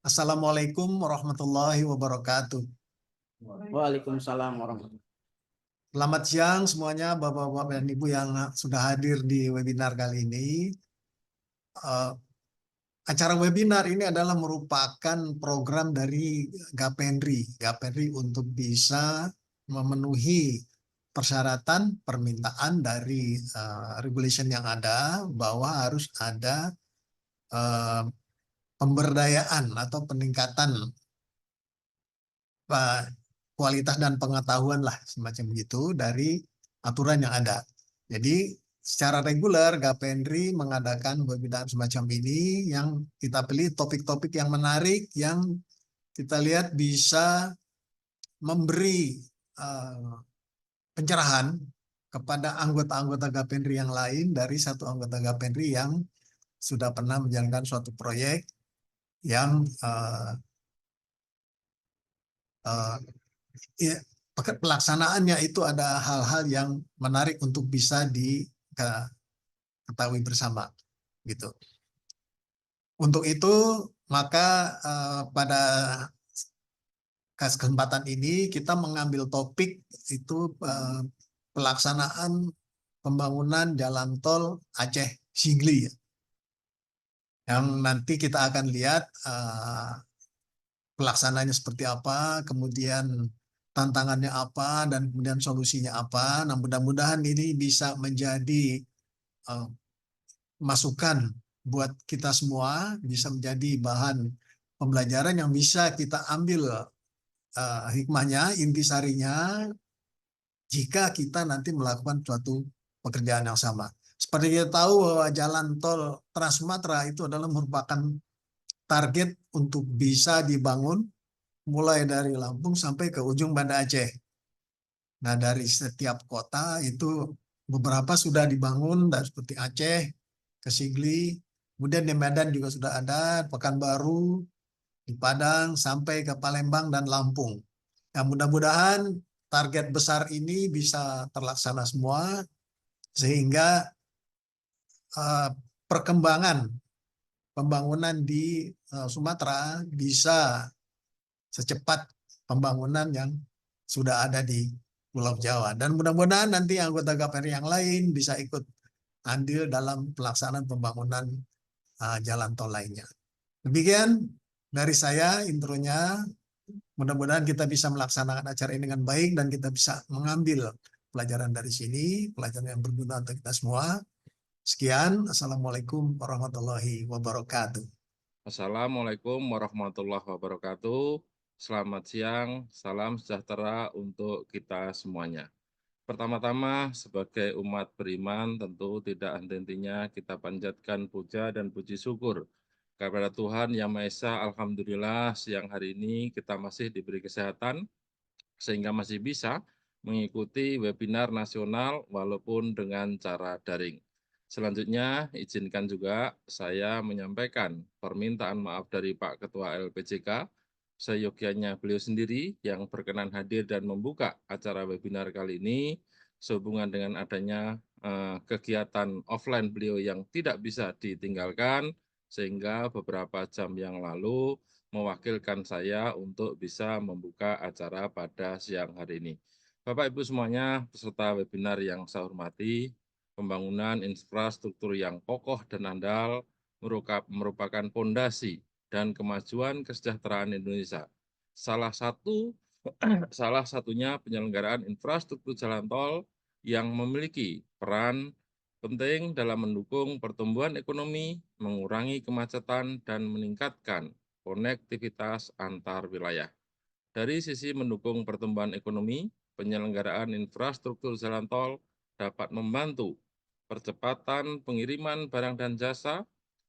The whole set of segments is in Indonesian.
Assalamualaikum warahmatullahi wabarakatuh. Waalaikumsalam warahmatullahi. Selamat siang semuanya Bapak-Bapak dan Ibu yang sudah hadir di webinar kali ini. Eh, Acara webinar ini adalah merupakan program dari Gapendri. Gapendri untuk bisa memenuhi persyaratan permintaan dari regulation yang ada bahwa harus ada eh, pemberdayaan atau peningkatan kualitas dan pengetahuan lah semacam begitu dari aturan yang ada. Jadi secara reguler Gapendri mengadakan webinar semacam ini yang kita pilih topik-topik yang menarik yang kita lihat bisa memberi pencerahan kepada anggota-anggota Gapendri yang lain dari satu anggota Gapendri yang sudah pernah menjalankan suatu proyek yang uh, ya, pelaksanaannya itu ada hal-hal yang menarik untuk bisa diketahui bersama gitu. Untuk itu maka pada kesempatan ini kita mengambil topik itu pelaksanaan pembangunan jalan tol Aceh Singli, yang nanti kita akan lihat pelaksananya seperti apa, kemudian tantangannya apa, dan kemudian solusinya apa. Nah, mudah-mudahan ini bisa menjadi masukan buat kita semua, bisa menjadi bahan pembelajaran yang bisa kita ambil hikmahnya, intisarinya, jika kita nanti melakukan suatu pekerjaan yang sama. Seperti kita tahu bahwa jalan tol Trans Sumatera itu adalah merupakan target untuk bisa dibangun mulai dari Lampung sampai ke ujung Banda Aceh. Nah, dari setiap kota itu beberapa sudah dibangun, dan seperti Aceh, ke Sigli, kemudian di Medan juga sudah ada, Pekanbaru, di Padang, sampai ke Palembang dan Lampung. Nah, mudah-mudahan target besar ini bisa terlaksana semua, sehingga perkembangan pembangunan di Sumatera bisa secepat pembangunan yang sudah ada di Pulau Jawa. Dan mudah-mudahan nanti anggota KPR yang lain bisa ikut andil dalam pelaksanaan pembangunan jalan tol lainnya. Demikian dari saya intronya. Mudah-mudahan kita bisa melaksanakan acara ini dengan baik dan kita bisa mengambil pelajaran dari sini, pelajaran yang berguna untuk kita semua. Sekian, Assalamualaikum warahmatullahi wabarakatuh. Assalamualaikum warahmatullahi wabarakatuh. Selamat siang, salam sejahtera untuk kita semuanya. Pertama-tama, sebagai umat beriman, tentu tidak henti-hentinya kita panjatkan puja dan puji syukur kepada Tuhan Yang Maha Esa. Alhamdulillah, siang hari ini kita masih diberi kesehatan, sehingga masih bisa mengikuti webinar nasional walaupun dengan cara daring. Selanjutnya, izinkan juga saya menyampaikan permintaan maaf dari Pak Ketua LPJK, seyogyanya beliau sendiri yang berkenan hadir dan membuka acara webinar kali ini sehubungan dengan adanya kegiatan offline beliau yang tidak bisa ditinggalkan, sehingga beberapa jam yang lalu mewakilkan saya untuk bisa membuka acara pada siang hari ini. Bapak Ibu semuanya, peserta webinar yang saya hormati, pembangunan infrastruktur yang kokoh dan andal merupakan fondasi dan kemajuan kesejahteraan Indonesia. Salah satunya penyelenggaraan infrastruktur jalan tol yang memiliki peran penting dalam mendukung pertumbuhan ekonomi, mengurangi kemacetan, dan meningkatkan konektivitas antar wilayah. Dari sisi mendukung pertumbuhan ekonomi, penyelenggaraan infrastruktur jalan tol dapat membantu percepatan pengiriman barang dan jasa,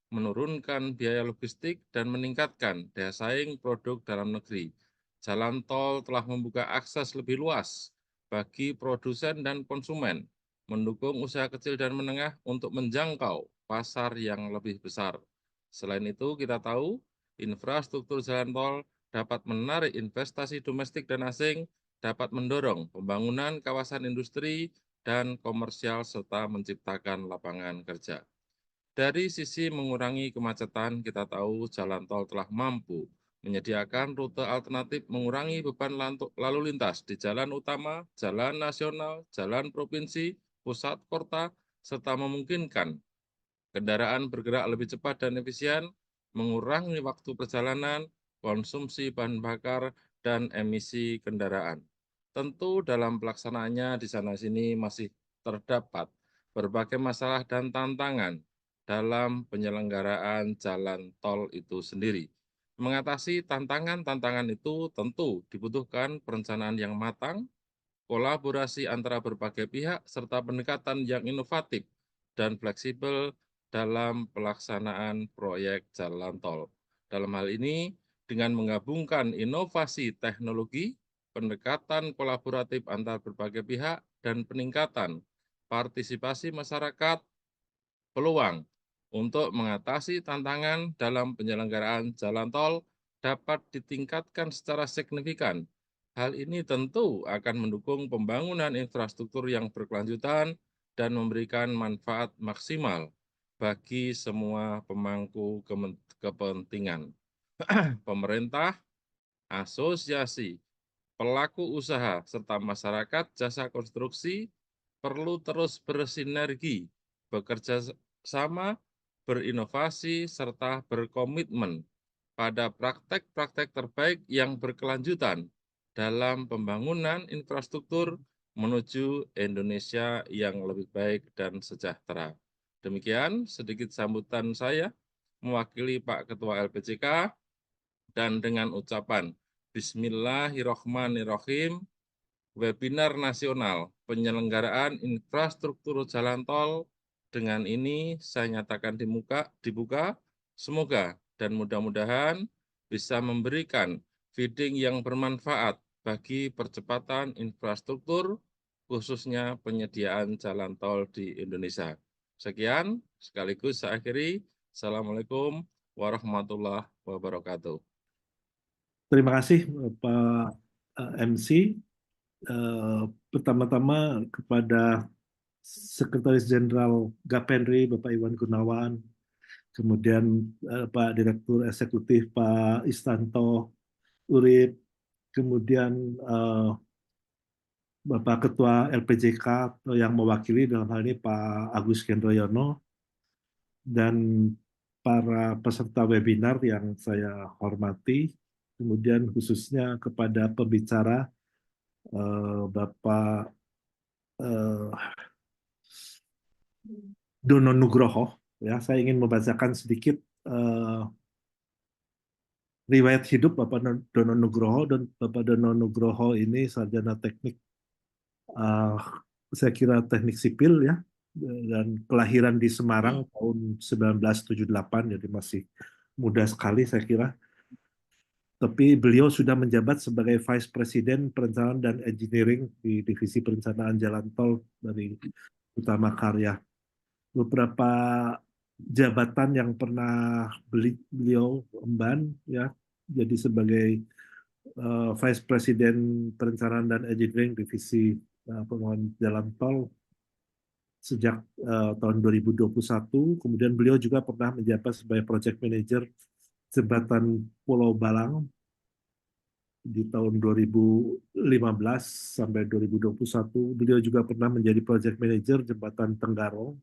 menurunkan biaya logistik, dan meningkatkan daya saing produk dalam negeri. Jalan tol telah membuka akses lebih luas bagi produsen dan konsumen, mendukung usaha kecil dan menengah untuk menjangkau pasar yang lebih besar. Selain itu, kita tahu infrastruktur jalan tol dapat menarik investasi domestik dan asing, dapat mendorong pembangunan kawasan industri dan komersial, serta menciptakan lapangan kerja. Dari sisi mengurangi kemacetan, kita tahu jalan tol telah mampu menyediakan rute alternatif mengurangi beban lalu lintas di jalan utama, jalan nasional, jalan provinsi, pusat kota, serta memungkinkan kendaraan bergerak lebih cepat dan efisien, mengurangi waktu perjalanan, konsumsi bahan bakar, dan emisi kendaraan. Tentu dalam pelaksanaannya di sana-sini masih terdapat berbagai masalah dan tantangan dalam penyelenggaraan jalan tol itu sendiri. Mengatasi tantangan-tantangan itu tentu dibutuhkan perencanaan yang matang, kolaborasi antara berbagai pihak, serta pendekatan yang inovatif dan fleksibel dalam pelaksanaan proyek jalan tol. Dalam hal ini, dengan menggabungkan inovasi teknologi, pendekatan kolaboratif antar berbagai pihak, dan peningkatan partisipasi masyarakat, peluang untuk mengatasi tantangan dalam penyelenggaraan jalan tol dapat ditingkatkan secara signifikan. Hal ini tentu akan mendukung pembangunan infrastruktur yang berkelanjutan dan memberikan manfaat maksimal bagi semua pemangku kepentingan. Pemerintah, asosiasi, pelaku usaha, serta masyarakat jasa konstruksi perlu terus bersinergi, bekerja sama, berinovasi, serta berkomitmen pada praktek-praktek terbaik yang berkelanjutan dalam pembangunan infrastruktur menuju Indonesia yang lebih baik dan sejahtera. Demikian sedikit sambutan saya mewakili Pak Ketua LPJK, dan dengan ucapan Bismillahirrahmanirrahim, webinar nasional penyelenggaraan infrastruktur jalan tol dengan ini saya nyatakan dibuka. Semoga dan mudah-mudahan bisa memberikan feeding yang bermanfaat bagi percepatan infrastruktur, khususnya penyediaan jalan tol di Indonesia. Sekian, sekaligus saya akhiri. Assalamualaikum warahmatullahi wabarakatuh. Terima kasih Pak MC. Pertama-tama kepada Sekretaris Jenderal Gapendri, Bapak Iwan Gunawan, kemudian Pak Direktur Eksekutif Pak Istanto Urip, kemudian Bapak Ketua LPJK yang mewakili dalam hal ini Pak Agus Gendroyono, dan para peserta webinar yang saya hormati, kemudian khususnya kepada pembicara Bapak Dono Nugroho. Ya, saya ingin membacakan sedikit riwayat hidup Bapak Dono Nugroho. Dan Bapak Dono Nugroho ini sarjana teknik, saya kira teknik sipil ya, dan kelahiran di Semarang tahun 1978, jadi masih muda sekali saya kira. Tapi beliau sudah menjabat sebagai Vice President Perencanaan dan Engineering di Divisi Perencanaan Jalan Tol dari Utama Karya. Beberapa jabatan yang pernah beliau emban, ya, jadi sebagai Vice President Perencanaan dan Engineering Divisi Pembangunan Jalan Tol sejak tahun 2021. Kemudian beliau juga pernah menjabat sebagai Project Manager Jembatan Pulau Balang di tahun 2015 sampai 2021. Beliau juga pernah menjadi Project Manager Jembatan Tenggarong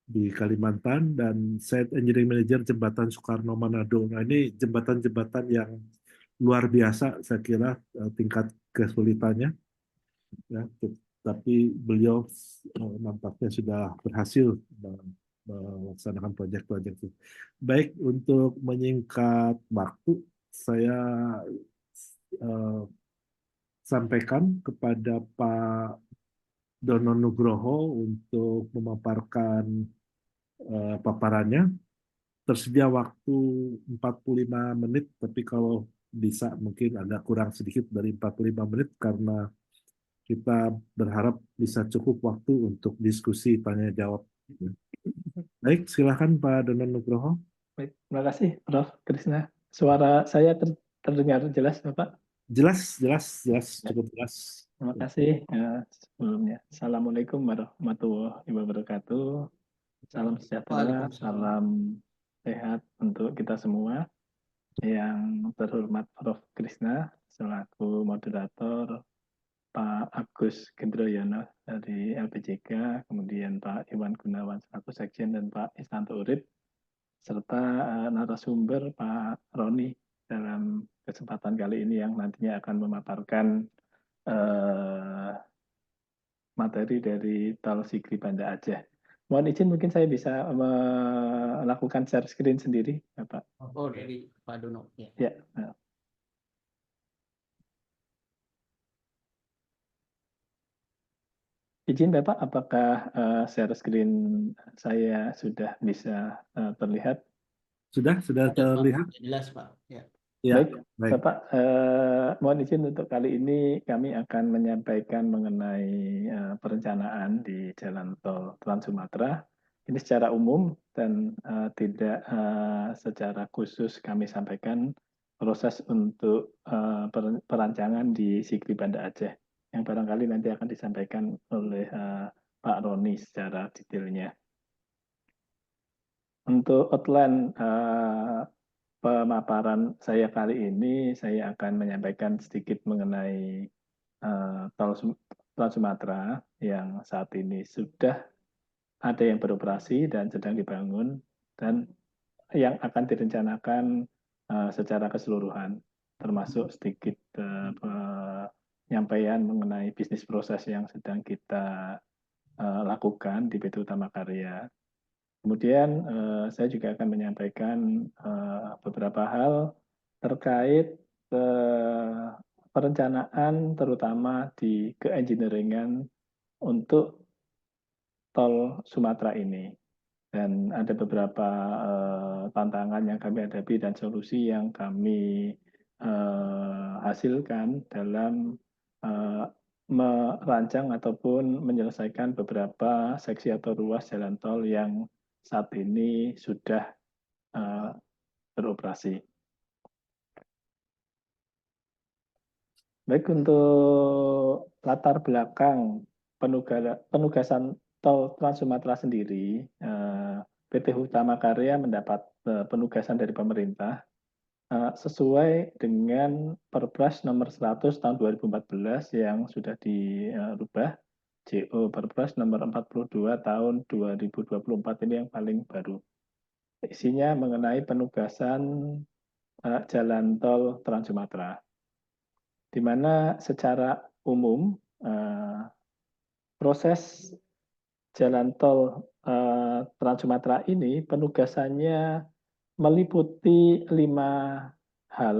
di Kalimantan dan Site Engineering Manager Jembatan Soekarno Manado. Nah, ini jembatan-jembatan yang luar biasa saya kira tingkat kesulitannya. Ya, tapi beliau nampaknya sudah berhasil melaksanakan proyek-proyek itu. Baik, untuk menyingkat waktu, saya sampaikan kepada Pak Dono Nugroho untuk memaparkan paparannya. Tersedia waktu 45 menit, tapi kalau bisa mungkin agak kurang sedikit dari 45 menit karena kita berharap bisa cukup waktu untuk diskusi tanya jawab. Baik, silakan Pak Dono Nugroho. Baik, terima kasih Prof. Krisna. Suara saya terdengar jelas Bapak? Jelas, cukup jelas. Terima kasih sebelumnya. Assalamualaikum warahmatullahi wabarakatuh. Salam sejahtera, salam sehat untuk kita semua. yang terhormat Prof. Krisna selaku moderator, Pak Agus Gendroyono dari LPJK, kemudian Pak Iwan Gunawan selaku Sekjen, dan Pak Istanto Urip, serta narasumber Pak Roni dalam kesempatan kali ini yang nantinya akan memaparkan materi dari Tol Sigli Banda Aceh. Mohon izin mungkin saya bisa melakukan share screen sendiri, Bapak. Oh, dari Pak Dono. Ya. Ya. Izin Bapak, apakah share screen saya sudah bisa terlihat? Sudah Ada, Pak. terlihat? Jelas, Pak. Ya. Ya, Baik, baik. Bapak, mohon izin untuk kali ini kami akan menyampaikan mengenai perencanaan di Jalan Tol Trans Sumatera. Ini secara umum dan tidak secara khusus kami sampaikan proses untuk perancangan di Sigli Banda Aceh yang barangkali nanti akan disampaikan oleh Pak Roni secara detailnya. Untuk outline pemaparan saya kali ini, saya akan menyampaikan sedikit mengenai Tol Trans Sumatera yang saat ini sudah ada yang beroperasi dan sedang dibangun, dan yang akan direncanakan secara keseluruhan, termasuk sedikit penyampaian mengenai bisnis proses yang sedang kita lakukan di PT Utama Karya. Kemudian saya juga akan menyampaikan beberapa hal terkait perencanaan terutama di keengineeringan untuk tol Sumatera ini. Dan ada beberapa tantangan yang kami hadapi dan solusi yang kami hasilkan dalam merancang ataupun menyelesaikan beberapa seksi atau ruas jalan tol yang saat ini sudah beroperasi. Baik, untuk latar belakang penugasan tol Trans Sumatera sendiri, PT Utama Karya mendapat penugasan dari pemerintah sesuai dengan Perpres nomor 100 tahun 2014 yang sudah dirubah, JO Perpres nomor 42 tahun 2024 ini yang paling baru. Isinya mengenai penugasan jalan tol Trans Sumatera, di mana secara umum proses jalan tol Trans Sumatera ini penugasannya meliputi 5 hal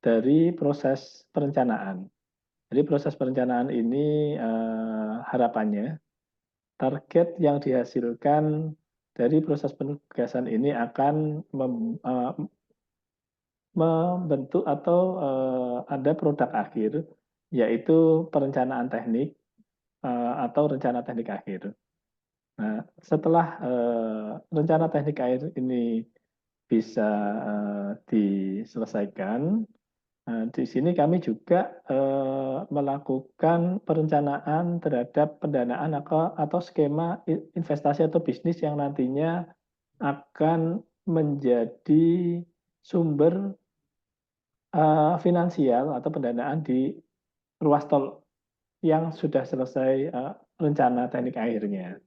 dari proses perencanaan. Jadi proses perencanaan ini harapannya target yang dihasilkan dari proses penugasan ini akan membentuk atau ada produk akhir, yaitu perencanaan teknik atau rencana teknik akhir. Nah, setelah rencana teknik akhir ini bisa diselesaikan, di sini kami juga melakukan perencanaan terhadap pendanaan atau skema investasi atau bisnis yang nantinya akan menjadi sumber finansial atau pendanaan di ruas tol yang sudah selesai rencana teknik akhirnya.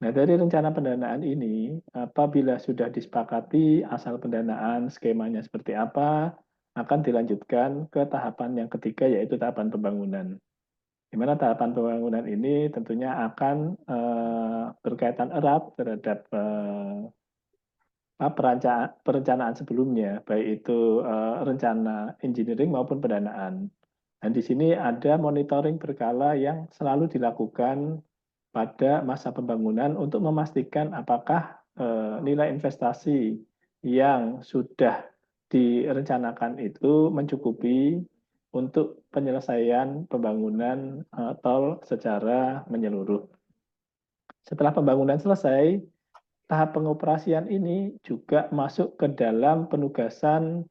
Nah, dari rencana pendanaan ini, apabila sudah disepakati asal pendanaan, skemanya seperti apa, akan dilanjutkan ke tahapan yang ketiga, yaitu tahapan pembangunan. Di mana tahapan pembangunan ini tentunya akan berkaitan erat terhadap perencanaan sebelumnya, baik itu rencana engineering maupun pendanaan. Dan di sini ada monitoring berkala yang selalu dilakukan pada masa pembangunan untuk memastikan apakah nilai investasi yang sudah direncanakan itu mencukupi untuk penyelesaian pembangunan tol secara menyeluruh. Setelah pembangunan selesai, tahap pengoperasian ini juga masuk ke dalam penugasan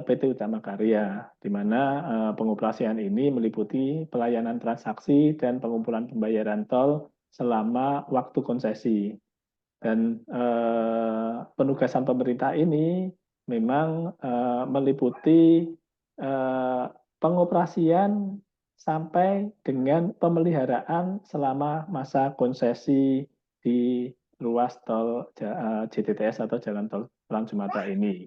PT Utama Karya, di mana pengoperasian ini meliputi pelayanan transaksi dan pengumpulan pembayaran tol selama waktu konsesi. Dan penugasan pemerintah ini memang meliputi pengoperasian sampai dengan pemeliharaan selama masa konsesi di ruas tol JTTS atau Jalan Tol Trans Sumatera ini.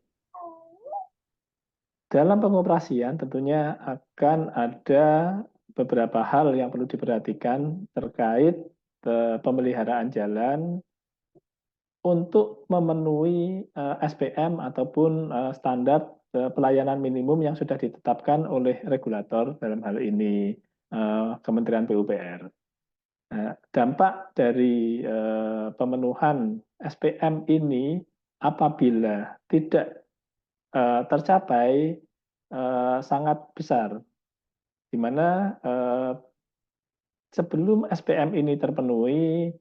Dalam pengoperasian tentunya akan ada beberapa hal yang perlu diperhatikan terkait pemeliharaan jalan untuk memenuhi SPM ataupun standar pelayanan minimum yang sudah ditetapkan oleh regulator, dalam hal ini Kementerian PUPR. Dampak dari pemenuhan SPM ini apabila tidak tercapai sangat besar, di mana sebelum SPM ini terpenuhi,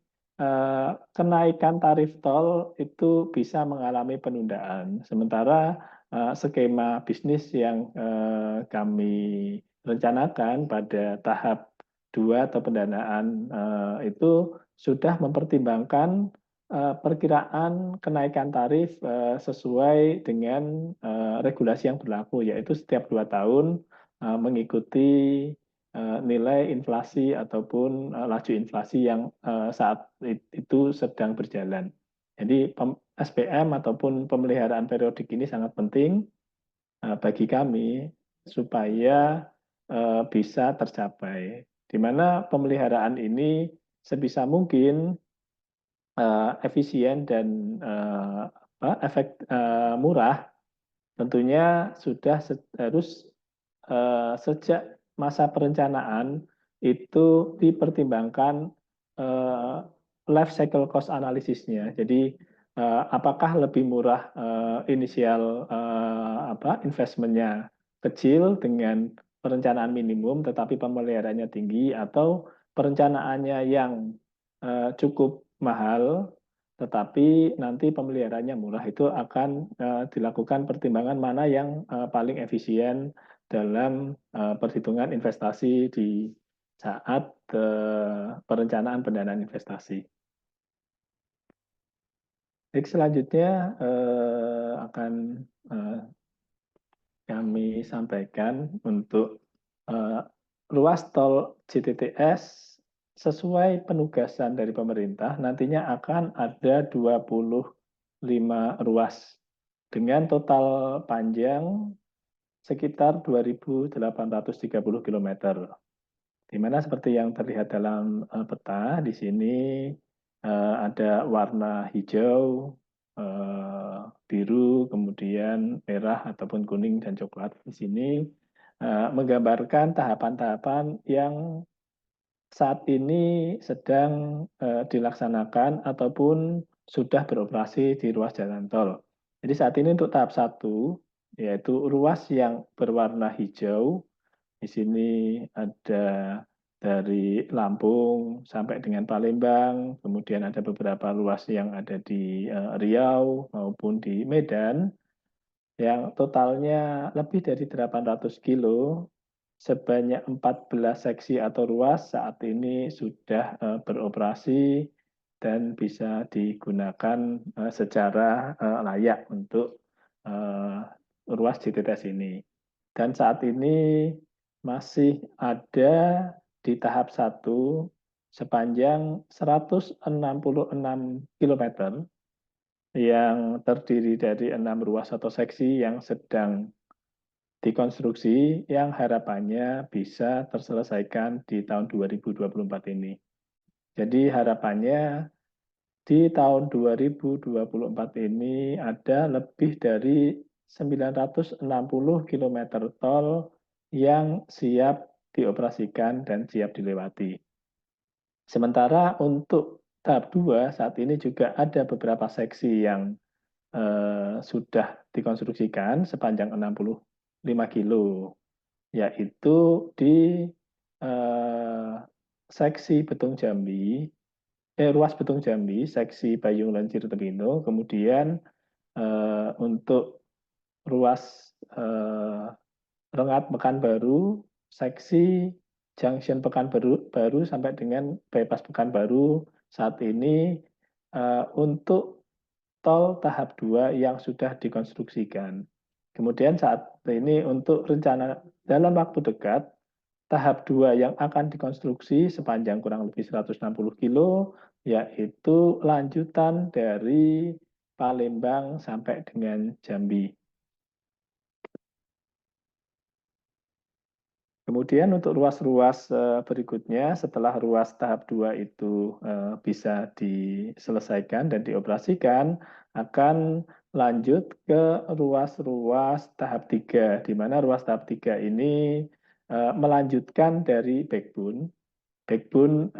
kenaikan tarif tol itu bisa mengalami penundaan. Sementara skema bisnis yang kami rencanakan pada tahap 2 atau pendanaan itu sudah mempertimbangkan perkiraan kenaikan tarif sesuai dengan regulasi yang berlaku, yaitu setiap 2 tahun mengikuti nilai inflasi ataupun laju inflasi yang saat itu sedang berjalan. Jadi SPM ataupun pemeliharaan periodik ini sangat penting bagi kami supaya bisa tercapai. Di mana pemeliharaan ini sebisa mungkin efisien dan murah, tentunya sudah harus sejak masa perencanaan itu dipertimbangkan life cycle cost analisisnya. Jadi apakah lebih murah inisial investmentnya kecil dengan perencanaan minimum tetapi pemeliharaannya tinggi, atau perencanaannya yang cukup mahal tetapi nanti pemeliharaannya murah. Itu akan dilakukan pertimbangan mana yang paling efisien dalam perhitungan investasi di saat perencanaan pendanaan investasi. Jadi selanjutnya akan kami sampaikan untuk ruas tol JTTS sesuai penugasan dari pemerintah, nantinya akan ada 25 ruas dengan total panjang sekitar 2.830 km. Di mana seperti yang terlihat dalam peta di sini ada warna hijau, biru, kemudian merah ataupun kuning dan coklat. Di sini menggambarkan tahapan-tahapan yang saat ini sedang dilaksanakan ataupun sudah beroperasi di ruas jalan tol. Jadi saat ini untuk tahap 1, yaitu ruas yang berwarna hijau, di sini ada dari Lampung sampai dengan Palembang, kemudian ada beberapa ruas yang ada di Riau maupun di Medan, yang totalnya lebih dari 800 kilo, sebanyak 14 seksi atau ruas saat ini sudah beroperasi dan bisa digunakan secara layak untuk ruas JTTS ini. Dan saat ini masih ada di tahap 1 sepanjang 166 km yang terdiri dari 6 ruas atau seksi yang sedang dikonstruksi, yang harapannya bisa terselesaikan di tahun 2024 ini. Jadi harapannya di tahun 2024 ini ada lebih dari 960 km tol yang siap dioperasikan dan siap dilewati. Sementara untuk tahap 2 saat ini juga ada beberapa seksi yang sudah dikonstruksikan sepanjang 65 kilo, yaitu di seksi Betung Jambi, ruas Betung Jambi, seksi Bayung Lancir Tebino, kemudian untuk ruas Rengat Pekanbaru, seksi Junction Pekanbaru sampai dengan bypass Pekanbaru saat ini untuk tol tahap 2 yang sudah dikonstruksikan. Kemudian saat ini untuk rencana dalam waktu dekat, tahap 2 yang akan dikonstruksi sepanjang kurang lebih 160 kilo, yaitu lanjutan dari Palembang sampai dengan Jambi. Kemudian untuk ruas-ruas berikutnya, setelah ruas tahap 2 itu bisa diselesaikan dan dioperasikan, akan lanjut ke ruas-ruas tahap 3, di mana ruas tahap 3 ini melanjutkan dari backbone. Backbone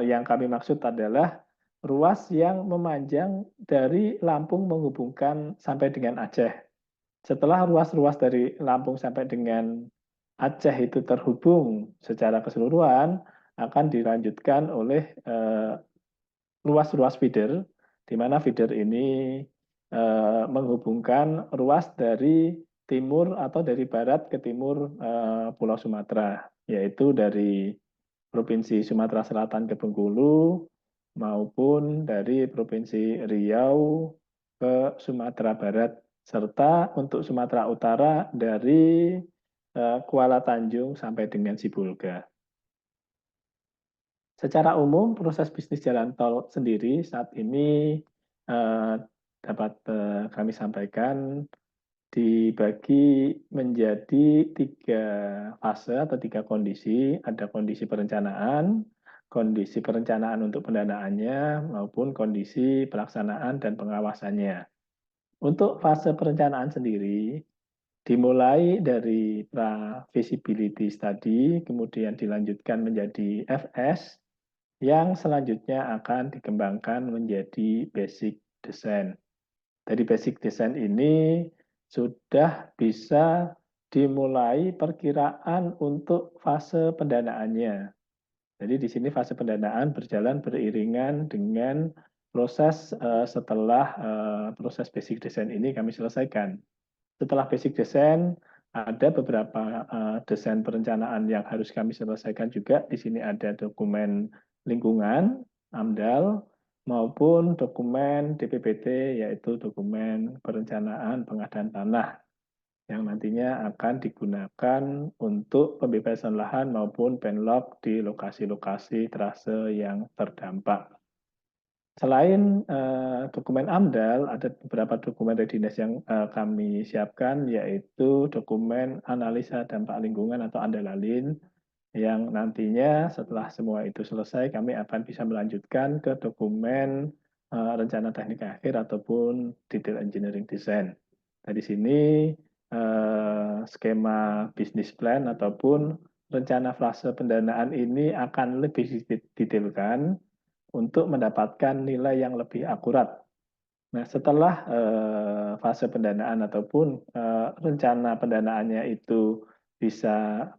yang kami maksud adalah ruas yang memanjang dari Lampung menghubungkan sampai dengan Aceh. Setelah ruas-ruas dari Lampung sampai dengan Aceh itu terhubung secara keseluruhan, akan dilanjutkan oleh ruas-ruas feeder, di mana feeder ini menghubungkan ruas dari timur atau dari barat ke timur Pulau Sumatera, yaitu dari Provinsi Sumatera Selatan ke Bengkulu maupun dari Provinsi Riau ke Sumatera Barat, serta untuk Sumatera Utara dari Kuala Tanjung sampai dengan Sibolga. Secara umum, proses bisnis jalan tol sendiri saat ini dapat kami sampaikan dibagi menjadi 3 fase atau 3 kondisi. Ada kondisi perencanaan untuk pendanaannya, maupun kondisi pelaksanaan dan pengawasannya. Untuk fase perencanaan sendiri, dimulai dari pra-feasibility study, kemudian dilanjutkan menjadi FS, yang selanjutnya akan dikembangkan menjadi basic design. Dari basic design ini sudah bisa dimulai perkiraan untuk fase pendanaannya. Jadi di sini fase pendanaan berjalan beriringan dengan proses setelah proses basic design ini kami selesaikan. Setelah basic design, ada beberapa desain perencanaan yang harus kami selesaikan juga. Di sini ada dokumen lingkungan, AMDAL, maupun dokumen DPPT, yaitu dokumen perencanaan pengadaan tanah, yang nantinya akan digunakan untuk pembebasan lahan maupun penlog di lokasi-lokasi trase yang terdampak. Selain dokumen AMDAL, ada beberapa dokumen readiness yang kami siapkan, yaitu dokumen analisa dampak lingkungan atau ANDALALIN, yang nantinya setelah semua itu selesai, kami akan bisa melanjutkan ke dokumen rencana teknik akhir ataupun detail engineering design. Dari sini skema bisnis plan ataupun rencana fase pendanaan ini akan lebih didetailkan untuk mendapatkan nilai yang lebih akurat. Nah, setelah fase pendanaan ataupun rencana pendanaannya itu bisa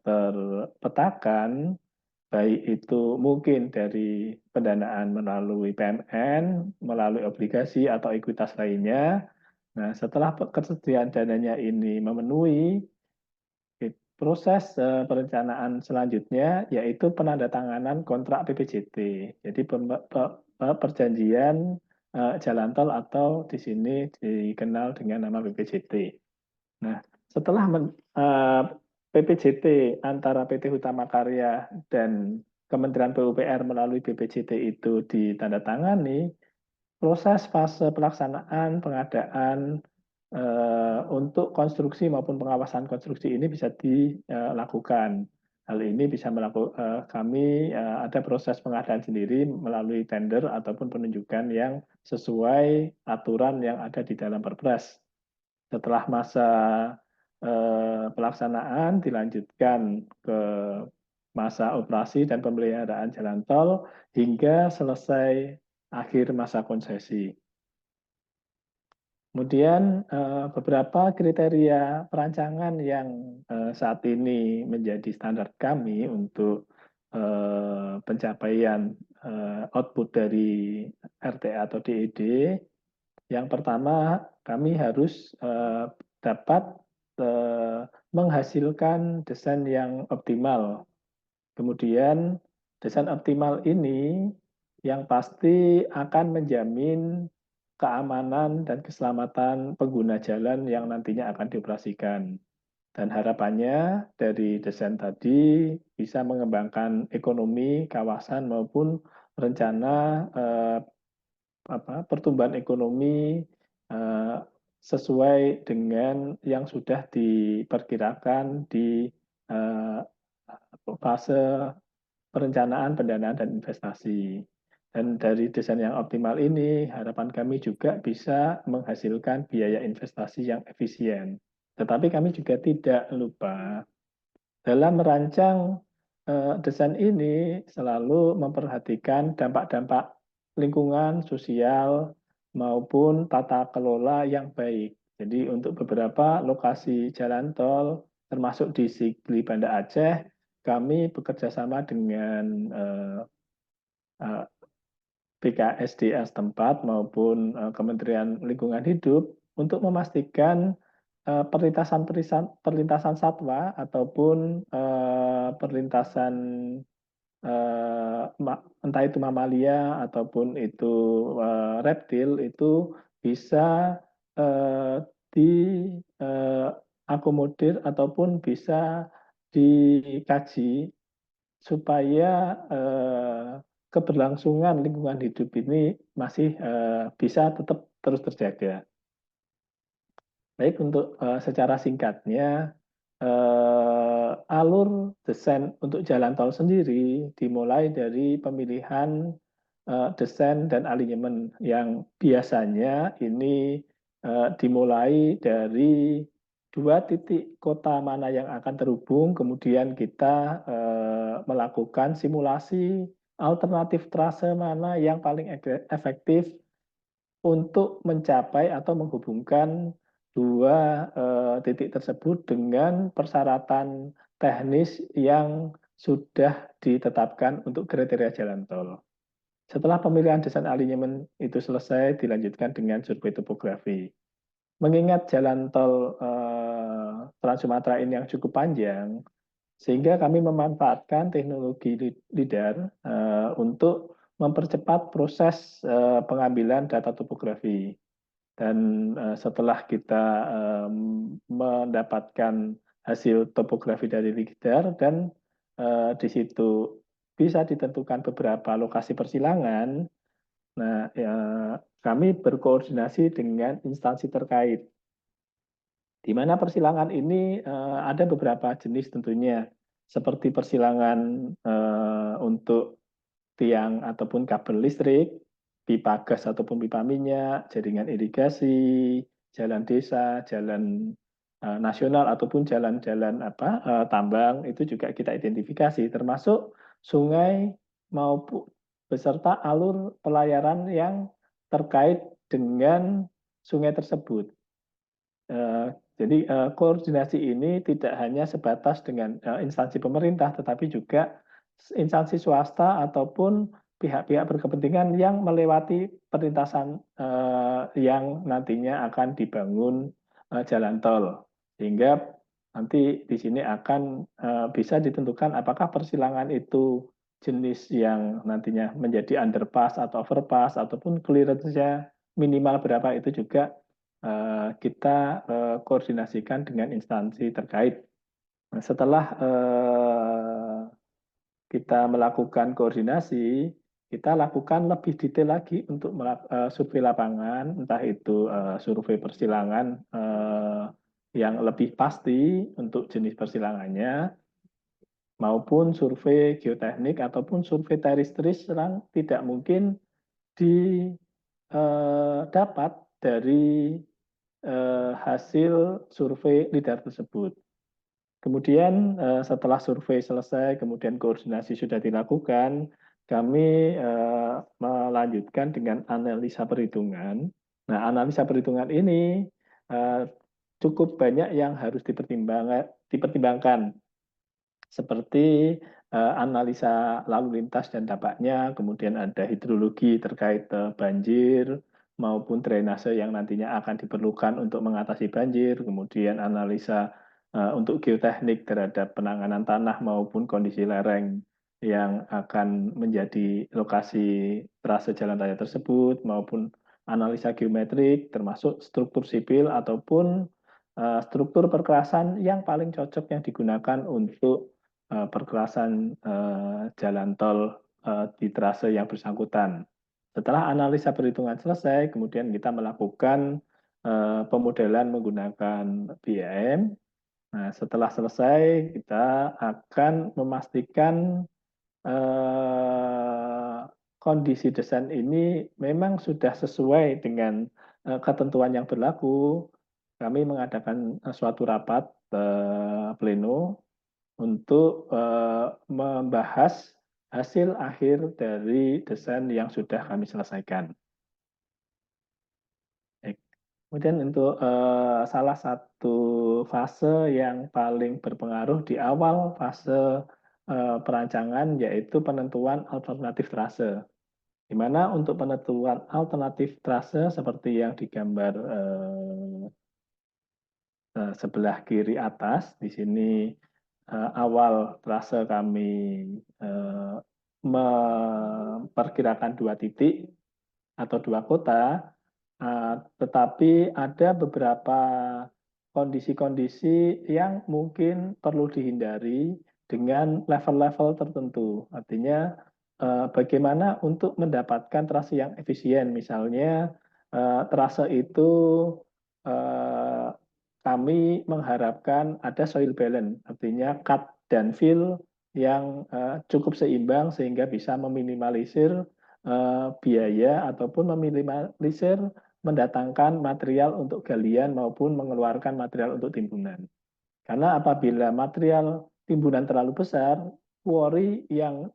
terpetakan, baik itu mungkin dari pendanaan melalui PMN, melalui obligasi atau ekuitas lainnya. Nah, setelah ketersediaan dananya ini memenuhi, proses perencanaan selanjutnya yaitu penandatanganan kontrak PPJT. Jadi perjanjian jalan tol atau di sini dikenal dengan nama PPJT. Nah, setelah PPJT antara PT Hutama Karya dan Kementerian PUPR melalui BPJT itu ditandatangani, proses fase pelaksanaan pengadaan untuk konstruksi maupun pengawasan konstruksi ini bisa dilakukan. Hal ini bisa kami ada proses pengadaan sendiri melalui tender ataupun penunjukan yang sesuai aturan yang ada di dalam Perpres. Setelah masa pelaksanaan dilanjutkan ke masa operasi dan pemeliharaan jalan tol hingga selesai akhir masa konsesi. Kemudian beberapa kriteria perancangan yang saat ini menjadi standar kami untuk pencapaian output dari RTA atau DED. Yang pertama, kami harus dapat menghasilkan desain yang optimal. Kemudian desain optimal ini yang pasti akan menjamin keamanan dan keselamatan pengguna jalan yang nantinya akan dioperasikan. Dan harapannya dari desain tadi bisa mengembangkan ekonomi kawasan maupun rencana pertumbuhan ekonomi sesuai dengan yang sudah diperkirakan di fase perencanaan, pendanaan, dan investasi. Dan dari desain yang optimal ini, harapan kami juga bisa menghasilkan biaya investasi yang efisien. Tetapi kami juga tidak lupa dalam merancang desain ini selalu memperhatikan dampak-dampak lingkungan, sosial, maupun tata kelola yang baik. Jadi untuk beberapa lokasi jalan tol, termasuk di Sigli Banda Aceh, kami bekerja sama dengan BKSDA setempat maupun Kementerian Lingkungan Hidup untuk memastikan perlintasan satwa ataupun perlintasan entah itu mamalia ataupun itu reptil itu bisa diakomodir ataupun bisa dikaji supaya keberlangsungan lingkungan hidup ini masih bisa tetap terus terjaga. Baik, untuk secara singkatnya, alur desain untuk jalan tol sendiri dimulai dari pemilihan desain dan alignment yang biasanya ini dimulai dari 2 titik kota mana yang akan terhubung, kemudian kita melakukan simulasi alternatif trase mana yang paling efektif untuk mencapai atau menghubungkan 2 titik tersebut dengan persyaratan teknis yang sudah ditetapkan untuk kriteria jalan tol. Setelah pemilihan desain alignment itu selesai, dilanjutkan dengan survei topografi. Mengingat jalan tol Trans Sumatera ini yang cukup panjang, sehingga kami memanfaatkan teknologi LIDAR untuk mempercepat proses pengambilan data topografi. Dan setelah kita mendapatkan hasil topografi dari LIDAR dan di situ bisa ditentukan beberapa lokasi persilangan, nah kami berkoordinasi dengan instansi terkait. Di mana persilangan ini ada beberapa jenis tentunya, seperti persilangan untuk tiang ataupun kabel listrik, pipa gas ataupun pipa minyak, jaringan irigasi, jalan desa, jalan nasional ataupun jalan-jalan tambang itu juga kita identifikasi, termasuk sungai maupun beserta alur pelayaran yang terkait dengan sungai tersebut. Jadi koordinasi ini tidak hanya sebatas dengan instansi pemerintah, tetapi juga instansi swasta ataupun pihak-pihak berkepentingan yang melewati perlintasan yang nantinya akan dibangun jalan tol. Sehingga nanti di sini akan bisa ditentukan apakah persilangan itu jenis yang nantinya menjadi underpass atau overpass ataupun clearance-nya minimal berapa, itu juga kita koordinasikan dengan instansi terkait. Nah, setelah kita melakukan koordinasi, kita lakukan lebih detail lagi untuk survei lapangan, entah itu survei persilangan yang lebih pasti untuk jenis persilangannya, maupun survei geoteknik ataupun survei teristris yang tidak mungkin didapat dari hasil survei LIDAR tersebut. Kemudian setelah survei selesai, kemudian koordinasi sudah dilakukan, kami melanjutkan dengan analisa perhitungan. Nah, analisa perhitungan ini cukup banyak yang harus dipertimbangkan, seperti analisa lalu lintas dan dampaknya, kemudian ada hidrologi terkait banjir, maupun drainase yang nantinya akan diperlukan untuk mengatasi banjir, kemudian analisa untuk geoteknik terhadap penanganan tanah maupun kondisi lereng, yang akan menjadi lokasi trase jalan raya tersebut, maupun analisa geometrik, termasuk struktur sipil ataupun struktur perkerasan yang paling cocok yang digunakan untuk perkerasan jalan tol di trase yang bersangkutan. Setelah analisa perhitungan selesai, kemudian kita melakukan pemodelan menggunakan BIM. Nah, setelah selesai, kita akan memastikan kondisi desain ini memang sudah sesuai dengan ketentuan yang berlaku. Kami mengadakan suatu rapat pleno untuk membahas hasil akhir dari desain yang sudah kami selesaikan. Kemudian untuk salah satu fase yang paling berpengaruh di awal fase perancangan yaitu penentuan alternatif trase. Di mana untuk penentuan alternatif trase seperti yang digambar sebelah kiri atas, di sini awal trase kami memperkirakan 2 titik atau 2 kota, tetapi ada beberapa kondisi-kondisi yang mungkin perlu dihindari dengan level-level tertentu. Artinya bagaimana untuk mendapatkan trase yang efisien. Misalnya trase itu kami mengharapkan ada soil balance, artinya cut dan fill yang cukup seimbang sehingga bisa meminimalisir biaya ataupun meminimalisir mendatangkan material untuk galian maupun mengeluarkan material untuk timbunan. Karena apabila material timbunan terlalu besar, quarry yang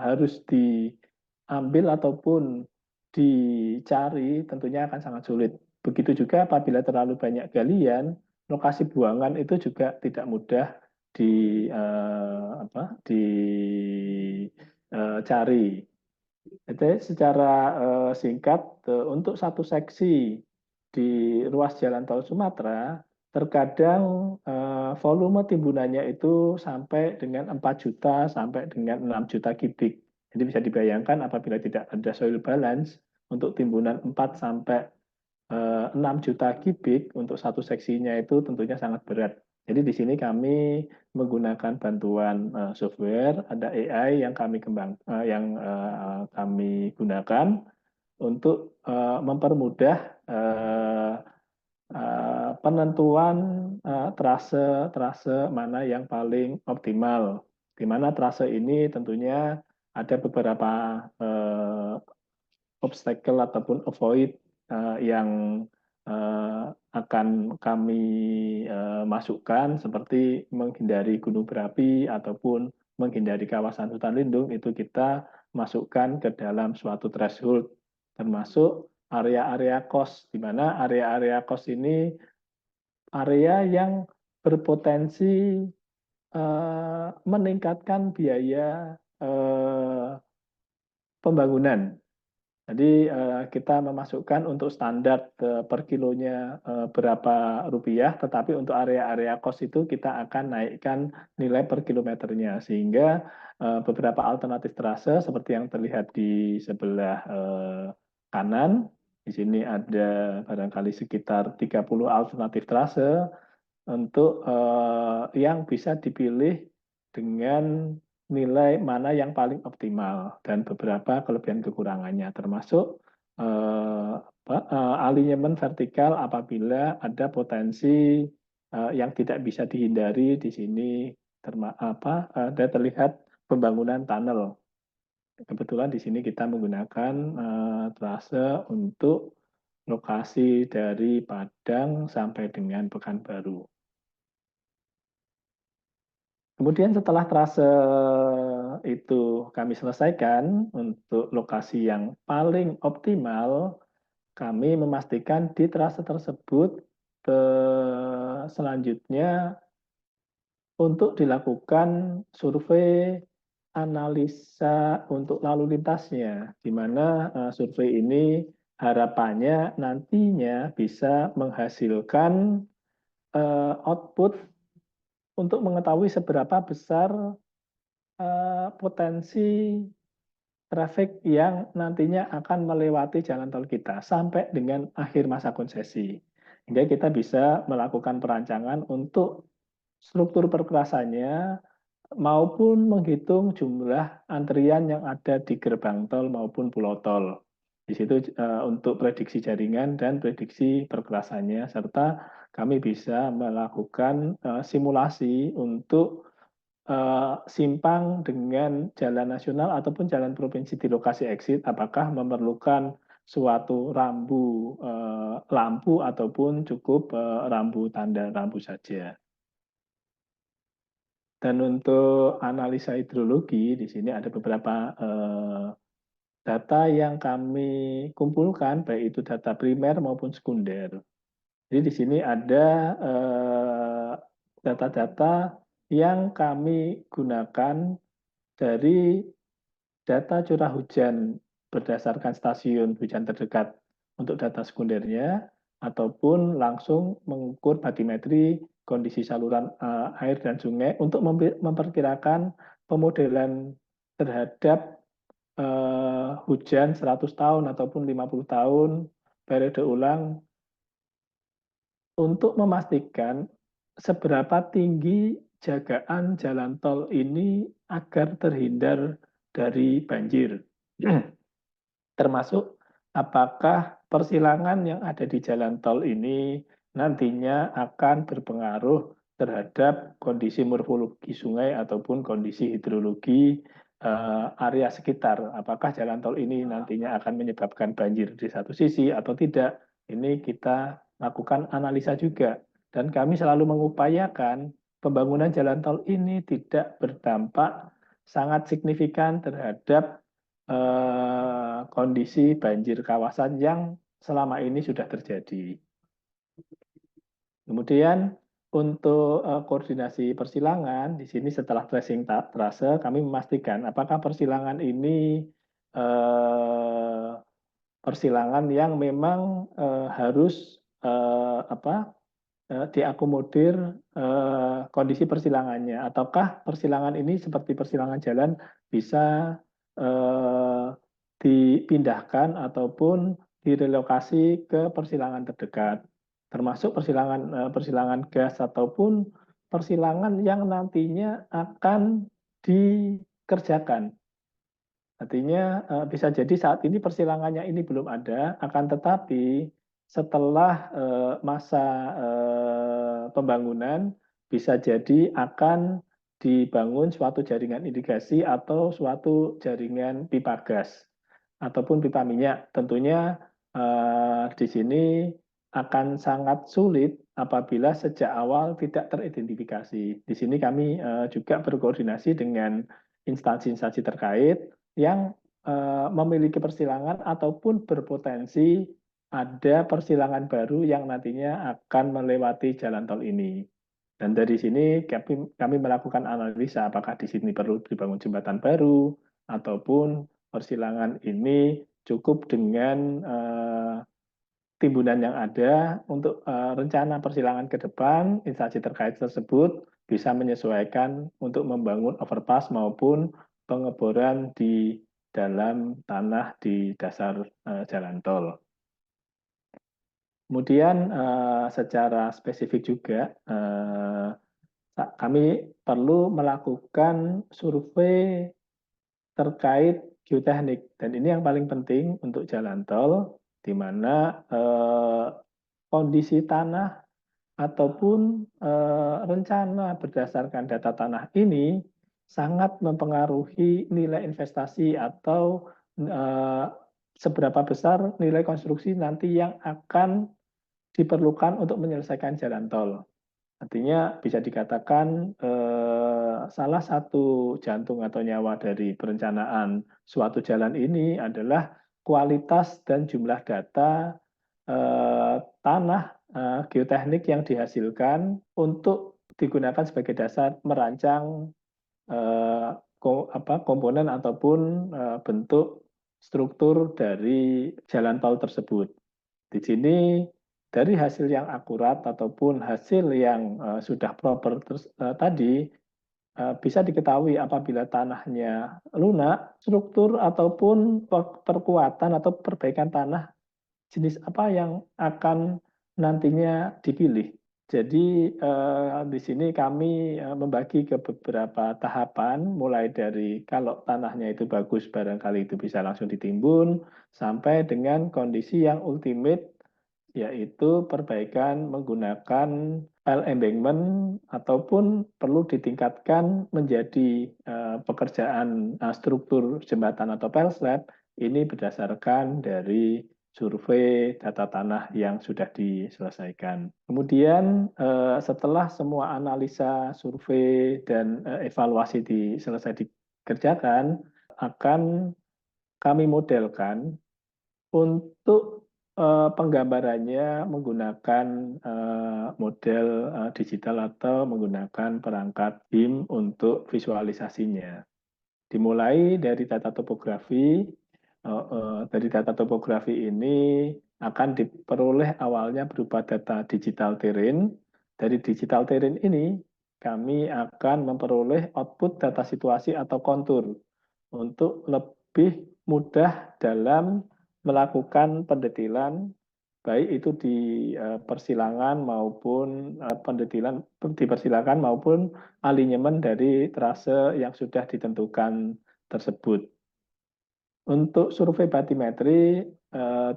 harus diambil ataupun dicari tentunya akan sangat sulit. Begitu juga apabila terlalu banyak galian, lokasi buangan itu juga tidak mudah dicari. Jadi secara singkat untuk satu seksi di ruas jalan tol Sumatera terkadang volume timbunannya itu sampai dengan 4 juta sampai dengan 6 juta kubik. Jadi bisa dibayangkan apabila tidak ada soil balance untuk timbunan 4 sampai 6 juta kubik untuk satu seksinya itu tentunya sangat berat. Jadi di sini kami menggunakan bantuan software, ada AI yang kami gunakan untuk mempermudah penentuan trase mana yang paling optimal. Di mana trase ini tentunya ada beberapa obstacle ataupun avoid yang akan kami masukkan seperti menghindari gunung berapi ataupun menghindari kawasan hutan lindung, itu kita masukkan ke dalam suatu threshold, termasuk area-area cost, di mana area-area cost ini area yang berpotensi meningkatkan biaya pembangunan. Jadi kita memasukkan untuk standar per kilonya berapa rupiah, tetapi untuk area-area cost itu kita akan naikkan nilai per kilometernya, sehingga beberapa alternatif trase seperti yang terlihat di sebelah kanan, di sini ada barangkali sekitar 30 alternatif trase untuk yang bisa dipilih dengan nilai mana yang paling optimal dan beberapa kelebihan kekurangannya, termasuk alignment vertikal apabila ada potensi yang tidak bisa dihindari. Di sini ada terlihat pembangunan tunnel. Kebetulan di sini kita menggunakan trase untuk lokasi dari Padang sampai dengan Pekanbaru. Kemudian setelah trase itu kami selesaikan untuk lokasi yang paling optimal, kami memastikan di trase tersebut selanjutnya untuk dilakukan survei analisa untuk lalu lintasnya, di mana survei ini harapannya nantinya bisa menghasilkan output untuk mengetahui seberapa besar potensi traffic yang nantinya akan melewati jalan tol kita sampai dengan akhir masa konsesi. Hingga kita bisa melakukan perancangan untuk struktur perkerasannya maupun menghitung jumlah antrian yang ada di gerbang tol maupun pulau tol. Di situ untuk prediksi jaringan dan prediksi perkerasannya, serta kami bisa melakukan simulasi untuk simpang dengan jalan nasional ataupun jalan provinsi di lokasi exit, apakah memerlukan suatu lampu ataupun cukup rambu tanda rambu saja. Dan untuk analisa hidrologi, di sini ada beberapa data yang kami kumpulkan, baik itu data primer maupun sekunder. Jadi di sini ada data-data yang kami gunakan dari data curah hujan berdasarkan stasiun hujan terdekat untuk data sekundernya, ataupun langsung mengukur batimetri kondisi saluran air dan sungai untuk memperkirakan pemodelan terhadap hujan 100 tahun ataupun 50 tahun periode ulang untuk memastikan seberapa tinggi jagaan jalan tol ini agar terhindar dari banjir. Termasuk apakah persilangan yang ada di jalan tol ini nantinya akan berpengaruh terhadap kondisi morfologi sungai ataupun kondisi hidrologi area sekitar. Apakah jalan tol ini nantinya akan menyebabkan banjir di satu sisi atau tidak? Ini kita lakukan analisa juga. Dan kami selalu mengupayakan pembangunan jalan tol ini tidak berdampak sangat signifikan terhadap kondisi banjir kawasan yang selama ini sudah terjadi. Kemudian untuk koordinasi persilangan, di sini setelah tracing trase, kami memastikan apakah persilangan ini persilangan yang memang harus diakomodir kondisi persilangannya, ataukah persilangan ini seperti persilangan jalan bisa dipindahkan ataupun direlokasi ke persilangan terdekat, termasuk persilangan gas ataupun persilangan yang nantinya akan dikerjakan. Artinya bisa jadi saat ini persilangannya ini belum ada, akan tetapi setelah masa pembangunan bisa jadi akan dibangun suatu jaringan irigasi atau suatu jaringan pipa gas ataupun pipa minyak. Tentunya di sini akan sangat sulit apabila sejak awal tidak teridentifikasi. Di sini kami juga berkoordinasi dengan instansi-instansi terkait yang memiliki persilangan ataupun berpotensi ada persilangan baru yang nantinya akan melewati jalan tol ini. Dan dari sini kami melakukan analisa apakah di sini perlu dibangun jembatan baru ataupun persilangan ini cukup dengan timbunan yang ada. Untuk rencana persilangan ke depan, instansi terkait tersebut bisa menyesuaikan untuk membangun overpass maupun pengeboran di dalam tanah di dasar jalan tol. Kemudian secara spesifik juga kami perlu melakukan survei terkait geoteknik, dan ini yang paling penting untuk jalan tol, di mana kondisi tanah ataupun rencana berdasarkan data tanah ini sangat mempengaruhi nilai investasi atau seberapa besar nilai konstruksi nanti yang akan diperlukan untuk menyelesaikan jalan tol. Artinya bisa dikatakan salah satu jantung atau nyawa dari perencanaan suatu jalan ini adalah kualitas dan jumlah data tanah geoteknik yang dihasilkan untuk digunakan sebagai dasar merancang komponen ataupun bentuk struktur dari jalan tol tersebut. Di sini dari hasil yang akurat ataupun hasil yang sudah proper tadi bisa diketahui apabila tanahnya lunak, struktur ataupun perkuatan atau perbaikan tanah jenis apa yang akan nantinya dipilih. Jadi di sini kami membagi ke beberapa tahapan, mulai dari kalau tanahnya itu bagus barangkali itu bisa langsung ditimbun, sampai dengan kondisi yang ultimate, yaitu perbaikan menggunakan pile embankment ataupun perlu ditingkatkan menjadi pekerjaan struktur jembatan atau pile slab. Ini berdasarkan dari survei data tanah yang sudah diselesaikan. Kemudian setelah semua analisa, survei, dan evaluasi selesai dikerjakan, akan kami modelkan untuk penggambarannya menggunakan model digital atau menggunakan perangkat BIM untuk visualisasinya. Dimulai dari data topografi. Dari data topografi ini akan diperoleh awalnya berupa data digital terrain. Dari digital terrain ini kami akan memperoleh output data situasi atau kontur untuk lebih mudah dalam melakukan pendetilan, baik itu di persilangan maupun pendetilan di persilangan maupun alinyemen dari trase yang sudah ditentukan tersebut. Untuk survei batimetri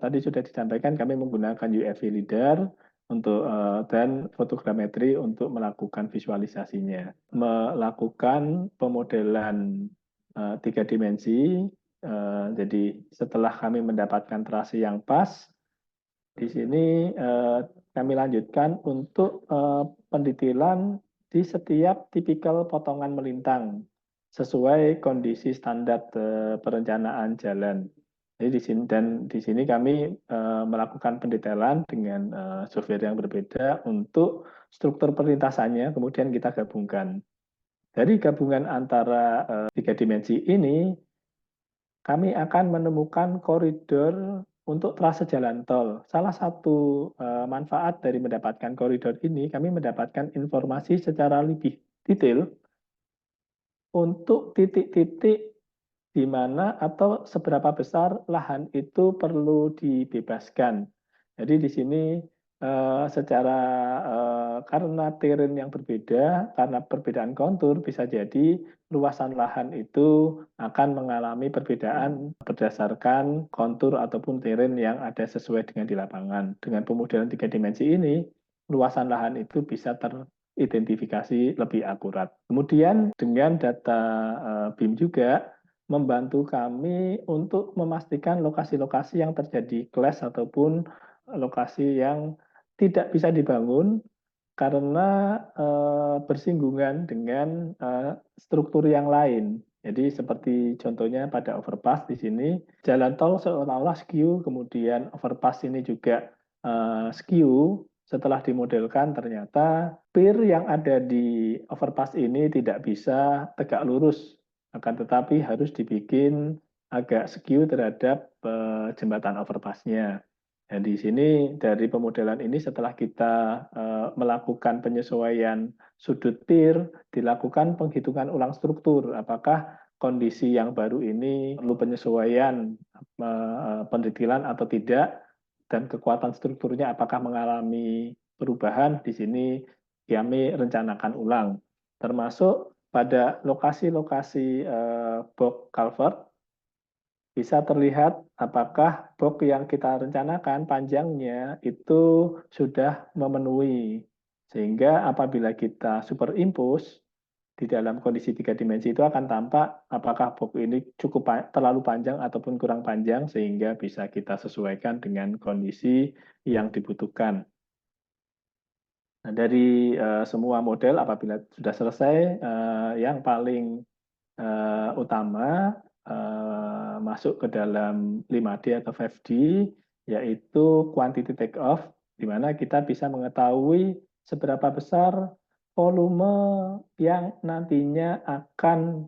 tadi sudah disampaikan kami menggunakan UFV LIDAR untuk dan fotogrametri untuk melakukan visualisasinya, melakukan pemodelan 3 dimensi. Jadi setelah kami mendapatkan trase yang pas, di sini kami lanjutkan untuk pendetilan di setiap tipikal potongan melintang sesuai kondisi standar perencanaan jalan. Jadi di sini kami melakukan pendetailan dengan software yang berbeda untuk struktur perlintasannya, kemudian kita gabungkan. Dari gabungan antara 3 dimensi ini, kami akan menemukan koridor untuk trase jalan tol. Salah satu manfaat dari mendapatkan koridor ini, kami mendapatkan informasi secara lebih detail untuk titik-titik di mana atau seberapa besar lahan itu perlu dibebaskan. Jadi di sini secara karena terrain yang berbeda, karena perbedaan kontur, bisa jadi luasan lahan itu akan mengalami perbedaan berdasarkan kontur ataupun terrain yang ada sesuai dengan di lapangan. Dengan pemodelan 3 dimensi ini, luasan lahan itu bisa teridentifikasi lebih akurat. Kemudian dengan data BIM juga membantu kami untuk memastikan lokasi-lokasi yang terjadi clash ataupun lokasi yang tidak bisa dibangun karena bersinggungan dengan struktur yang lain. Jadi seperti contohnya pada overpass di sini, jalan tol seolah-olah skew, kemudian overpass ini juga skew. Setelah dimodelkan ternyata pier yang ada di overpass ini tidak bisa tegak lurus, akan tetapi harus dibikin agak skew terhadap jembatan overpassnya. Dan di sini dari pemodelan ini setelah kita melakukan penyesuaian sudut pier, dilakukan penghitungan ulang struktur. Apakah kondisi yang baru ini perlu penyesuaian pendetilan atau tidak, dan kekuatan strukturnya apakah mengalami perubahan. Di sini kami rencanakan ulang. Termasuk pada lokasi-lokasi box culvert, bisa terlihat apakah box yang kita rencanakan panjangnya itu sudah memenuhi. Sehingga apabila kita superimpose di dalam kondisi 3 dimensi itu akan tampak apakah box ini cukup terlalu panjang ataupun kurang panjang, sehingga bisa kita sesuaikan dengan kondisi yang dibutuhkan. Nah, dari semua model apabila sudah selesai, yang paling utama masuk ke dalam 5D atau 5D, yaitu quantity take off, di mana kita bisa mengetahui seberapa besar volume yang nantinya akan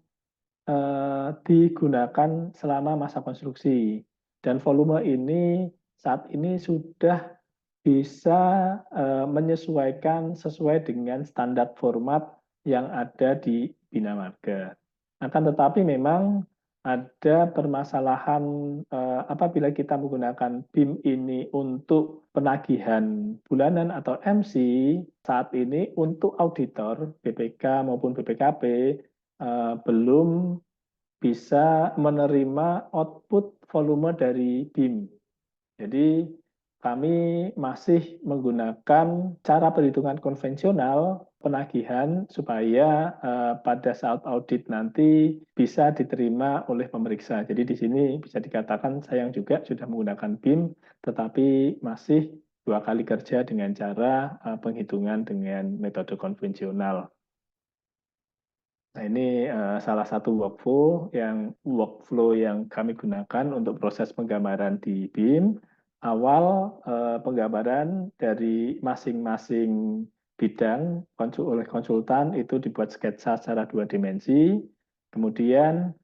digunakan selama masa konstruksi. Dan volume ini saat ini sudah bisa menyesuaikan sesuai dengan standar format yang ada di Bina Marga. Akan tetapi memang ada permasalahan apabila kita menggunakan BIM ini untuk penagihan bulanan atau MC, saat ini untuk auditor BPK maupun BPKP belum bisa menerima output volume dari BIM. Jadi kami masih menggunakan cara perhitungan konvensional penagihan supaya pada saat audit nanti bisa diterima oleh pemeriksa. Jadi di sini bisa dikatakan sayang juga sudah menggunakan BIM, tetapi masih 2 kali kerja dengan cara penghitungan dengan metode konvensional. Nah, ini salah satu workflow yang kami gunakan untuk proses penggambaran di BIM. Awal penggambaran dari masing-masing bidang oleh konsultan itu dibuat sketsa secara 2 dimensi. Kemudian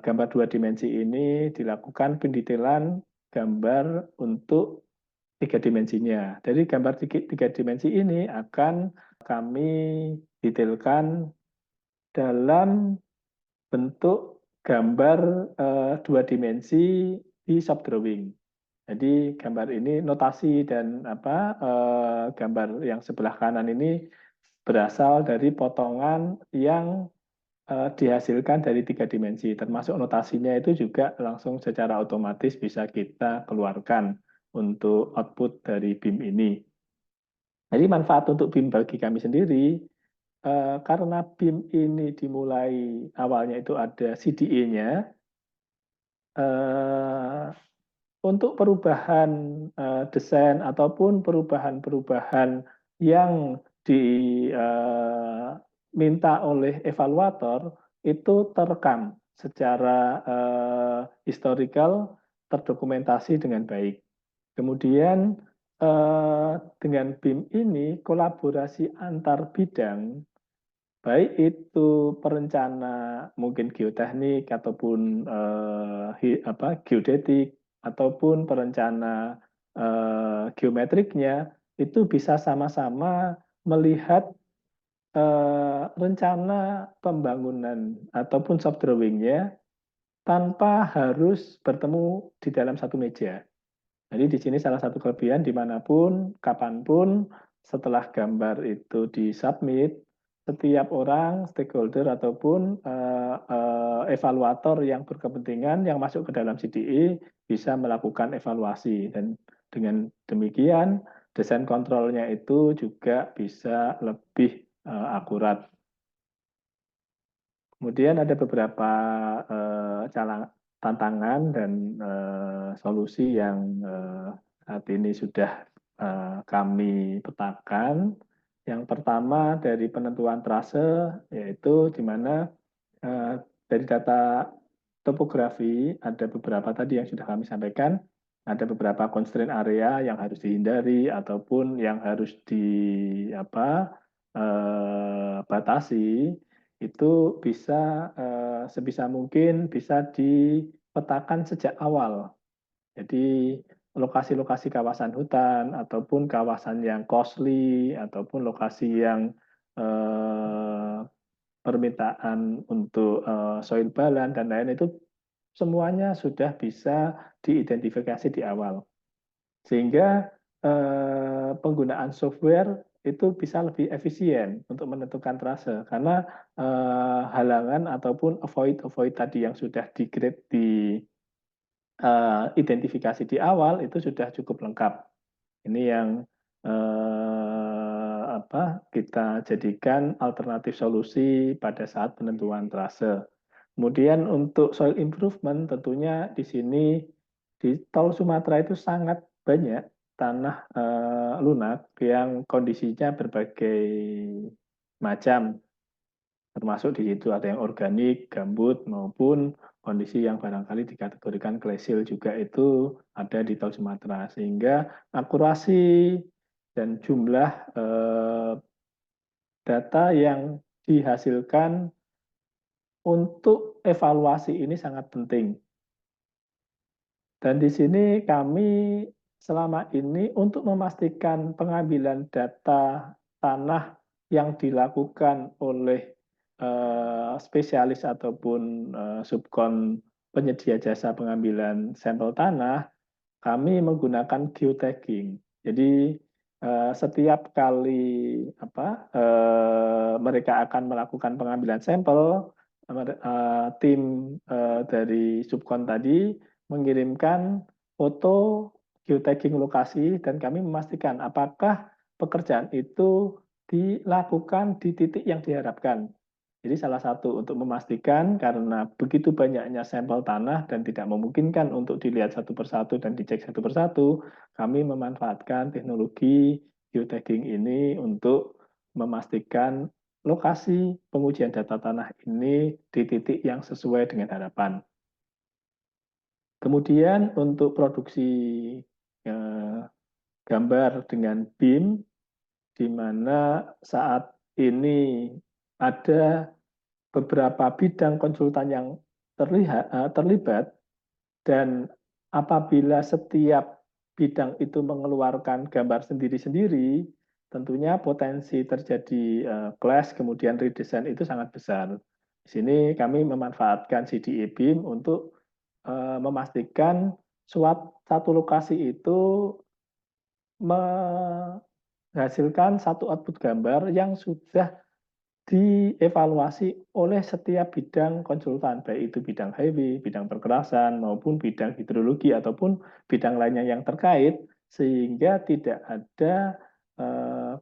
gambar 2 dimensi ini dilakukan pendetailan gambar untuk 3 dimensinya. Dari gambar 3 dimensi ini akan kami detailkan dalam bentuk gambar 2 dimensi di shop drawing. Jadi gambar ini notasi dan gambar yang sebelah kanan ini berasal dari potongan yang dihasilkan dari 3 dimensi, termasuk notasinya itu juga langsung secara otomatis bisa kita keluarkan untuk output dari BIM ini. Jadi manfaat untuk BIM bagi kami sendiri, karena BIM ini dimulai awalnya itu ada CDE-nya, untuk perubahan desain ataupun perubahan-perubahan yang diminta oleh evaluator itu terekam secara historical, terdokumentasi dengan baik. Kemudian dengan BIM ini kolaborasi antar bidang, baik itu perencana mungkin geoteknik ataupun geodetik ataupun perencana geometriknya itu bisa sama-sama melihat rencana pembangunan ataupun shop drawing-nya tanpa harus bertemu di dalam satu meja. Jadi di sini salah satu kelebihan dimanapun, kapanpun, setelah gambar itu disubmit, setiap orang, stakeholder ataupun evaluator yang berkepentingan yang masuk ke dalam CDE bisa melakukan evaluasi. Dan dengan demikian, desain kontrolnya itu juga bisa lebih akurat. Kemudian ada beberapa tantangan dan solusi yang saat ini sudah kami petakan. Yang pertama dari penentuan trase, yaitu di mana dari data topografi ada beberapa tadi yang sudah kami sampaikan, ada beberapa constraint area yang harus dihindari ataupun yang harus batasi, itu bisa sebisa mungkin bisa dipetakan sejak awal. Jadi lokasi-lokasi kawasan hutan ataupun kawasan yang costly ataupun lokasi yang permintaan untuk soil balance dan lain itu semuanya sudah bisa diidentifikasi di awal. Sehingga penggunaan software itu bisa lebih efisien untuk menentukan trase karena halangan ataupun avoid tadi yang sudah identifikasi di awal itu sudah cukup lengkap. Ini yang kita jadikan alternatif solusi pada saat penentuan trase. Kemudian untuk soil improvement tentunya di sini di Tol Sumatera itu sangat banyak tanah lunak yang kondisinya berbagai macam, termasuk di situ ada yang organik, gambut, maupun kondisi yang barangkali dikategorikan klesil juga itu ada di Tol Sumatera. Sehingga akurasi dan jumlah data yang dihasilkan untuk evaluasi ini sangat penting. Dan di sini kami selama ini untuk memastikan pengambilan data tanah yang dilakukan oleh spesialis ataupun subkon penyedia jasa pengambilan sampel tanah, kami menggunakan geotagging. Jadi setiap kali mereka akan melakukan pengambilan sampel, tim dari subkon tadi mengirimkan foto geotagging lokasi dan kami memastikan apakah pekerjaan itu dilakukan di titik yang diharapkan. Jadi salah satu untuk memastikan karena begitu banyaknya sampel tanah dan tidak memungkinkan untuk dilihat satu persatu dan dicek satu persatu, kami memanfaatkan teknologi geotagging ini untuk memastikan lokasi pengujian data tanah ini di titik yang sesuai dengan harapan. Kemudian untuk produksi gambar dengan BIM, di mana saat ini ada beberapa bidang konsultan yang terlibat, dan apabila setiap bidang itu mengeluarkan gambar sendiri-sendiri, tentunya potensi terjadi clash kemudian redesign itu sangat besar. Di sini kami memanfaatkan CDE BIM untuk memastikan satu lokasi itu menghasilkan satu output gambar yang sudah dievaluasi oleh setiap bidang konsultan, baik itu bidang highway, bidang perkerasan, maupun bidang hidrologi, ataupun bidang lainnya yang terkait, sehingga tidak ada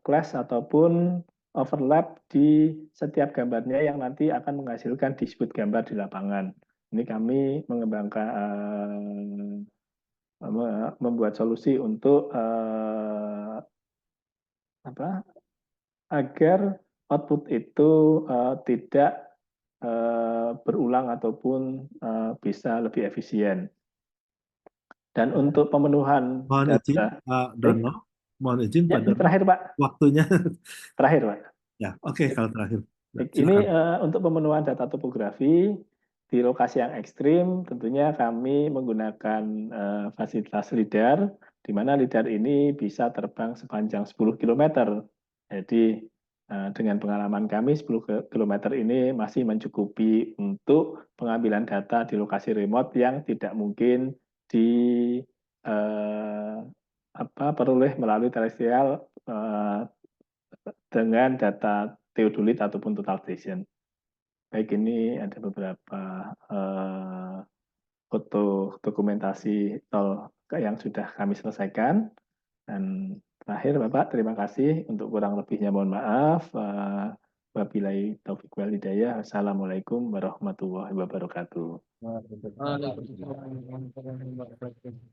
clash ataupun overlap di setiap gambarnya yang nanti akan menghasilkan dispute gambar di lapangan. Ini kami mengembangkan, membuat solusi untuk agar output itu tidak berulang ataupun bisa lebih efisien. Dan untuk pemenuhan Mohon izin, data, Pak Dono. Mohon izin, ya, Pak ini Dono. terakhir Pak, Waktunya. terakhir Pak. Ya, oke, kalau terakhir. Ini Silakan. untuk pemenuhan data topografi di lokasi yang ekstrim, tentunya kami menggunakan fasilitas LIDAR, di mana LIDAR ini bisa terbang sepanjang 10 km. Jadi dengan pengalaman kami, 10 km ini masih mencukupi untuk pengambilan data di lokasi remote yang tidak mungkin peroleh melalui terestrial dengan data theodolit ataupun total station. Baik, ini ada beberapa foto dokumentasi tol yang sudah kami selesaikan. Dan terakhir Bapak, terima kasih. Untuk kurang lebihnya mohon maaf. Wabillahi taufiq wal hidayah. Assalamualaikum warahmatullahi wabarakatuh. Waalaikumsalam warahmatullahi wabarakatuh.